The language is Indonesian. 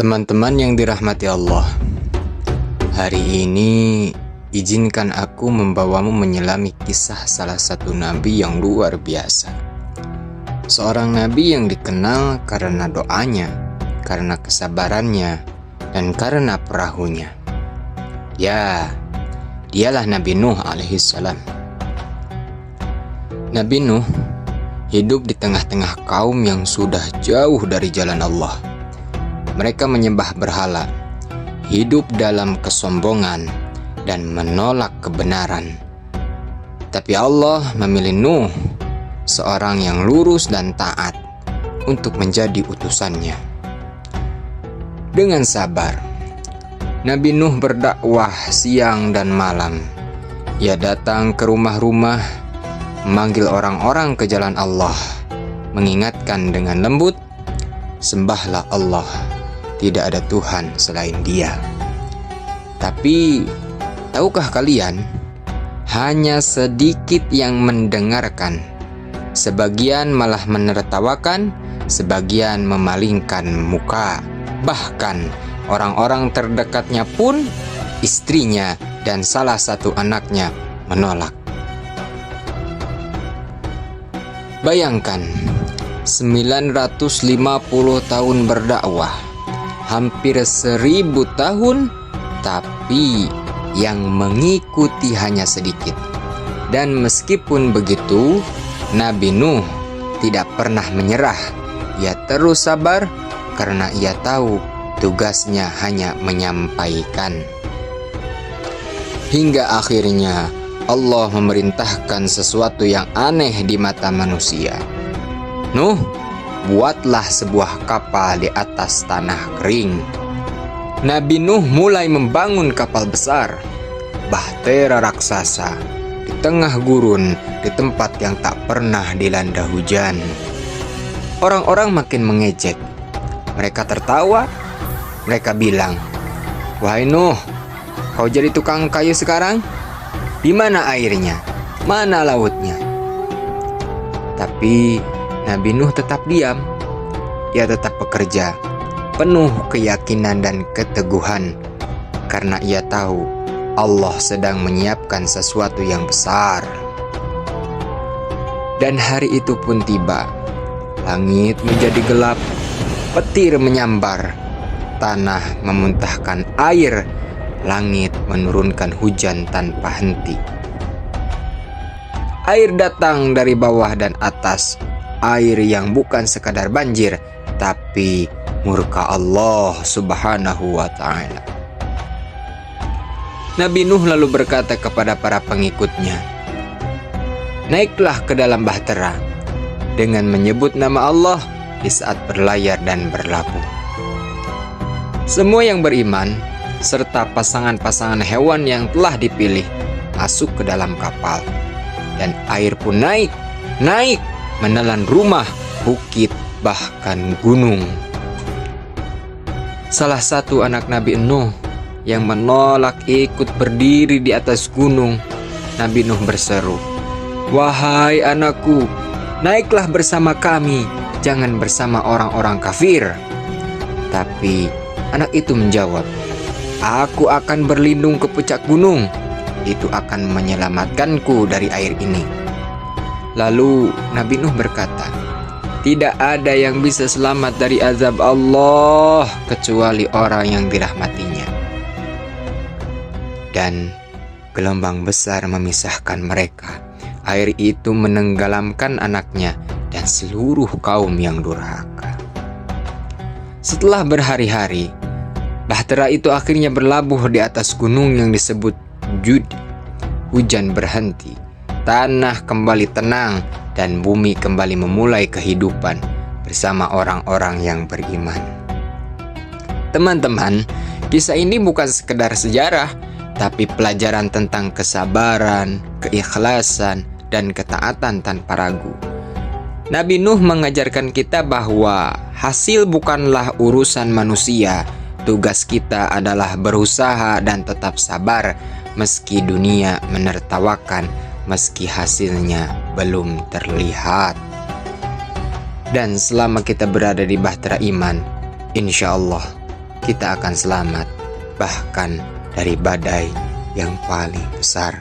Teman-teman yang dirahmati Allah, hari ini izinkan aku membawamu menyelami kisah salah satu nabi yang luar biasa. Seorang nabi yang dikenal karena doanya, karena kesabarannya, dan karena perahunya. Ya, dialah Nabi Nuh alaihissalam. Nabi Nuh hidup di tengah-tengah kaum yang sudah jauh dari jalan Allah. Mereka menyembah berhala, hidup dalam kesombongan, dan menolak kebenaran. Tapi Allah memilih Nuh, seorang yang lurus dan taat, untuk menjadi utusannya. Dengan sabar, Nabi Nuh berdakwah siang dan malam. Ia datang ke rumah-rumah, memanggil orang-orang ke jalan Allah, mengingatkan dengan lembut, "Sembahlah Allah, tidak ada Tuhan selain Dia." Tapi, tahukah kalian, hanya sedikit yang mendengarkan. Sebagian malah menertawakan, sebagian memalingkan muka. Bahkan, orang-orang terdekatnya pun, istrinya dan salah satu anaknya menolak. Bayangkan, 950 tahun berdakwah, hampir 1000 tahun, tapi yang mengikuti hanya sedikit. Dan meskipun begitu, Nabi Nuh tidak pernah menyerah. Ia terus sabar karena ia tahu tugasnya hanya menyampaikan. Hingga akhirnya Allah memerintahkan sesuatu yang aneh di mata manusia. "Nuh, buatlah sebuah kapal di atas tanah kering." Nabi Nuh mulai membangun kapal besar, bahtera raksasa, di tengah gurun, di tempat yang tak pernah dilanda hujan. Orang-orang makin mengejek. Mereka tertawa. Mereka bilang, "Wahai Nuh, kau jadi tukang kayu sekarang? Di mana airnya? Mana lautnya?" Tapi Nabi Nuh tetap diam. Ia tetap bekerja, penuh keyakinan dan keteguhan, karena ia tahu Allah sedang menyiapkan sesuatu yang besar. Dan hari itu pun tiba. Langit menjadi gelap, petir menyambar, tanah memuntahkan air, langit menurunkan hujan tanpa henti. Air datang dari bawah dan atas, air yang bukan sekadar banjir, tapi murka Allah Subhanahu wa Ta'ala. Nabi Nuh lalu berkata kepada para pengikutnya, "Naiklah ke dalam bahtera dengan menyebut nama Allah di saat berlayar dan berlabuh." Semua yang beriman serta pasangan-pasangan hewan yang telah dipilih masuk ke dalam kapal, dan air pun naik menelan rumah, bukit, bahkan gunung. Salah satu anak Nabi Nuh yang menolak ikut berdiri di atas gunung, Nabi Nuh berseru, "Wahai anakku, naiklah bersama kami, jangan bersama orang-orang kafir." Tapi anak itu menjawab, "Aku akan berlindung ke puncak gunung, itu akan menyelamatkanku dari air ini." Lalu Nabi Nuh berkata, "Tidak ada yang bisa selamat dari azab Allah kecuali orang yang dirahmatinya." Dan gelombang besar memisahkan mereka. Air itu menenggelamkan anaknya dan seluruh kaum yang durhaka. Setelah berhari-hari, bahtera itu akhirnya berlabuh di atas gunung yang disebut Jud. Hujan berhenti, tanah kembali tenang, dan bumi kembali memulai kehidupan bersama orang-orang yang beriman. Teman-teman, kisah ini bukan sekedar sejarah, tapi pelajaran tentang kesabaran, keikhlasan, dan ketaatan tanpa ragu. Nabi Nuh mengajarkan kita bahwa hasil bukanlah urusan manusia. Tugas kita adalah berusaha dan tetap sabar meski dunia menertawakan, meski hasilnya belum terlihat. Dan selama kita berada di bahtera iman, insya Allah kita akan selamat, bahkan dari badai yang paling besar.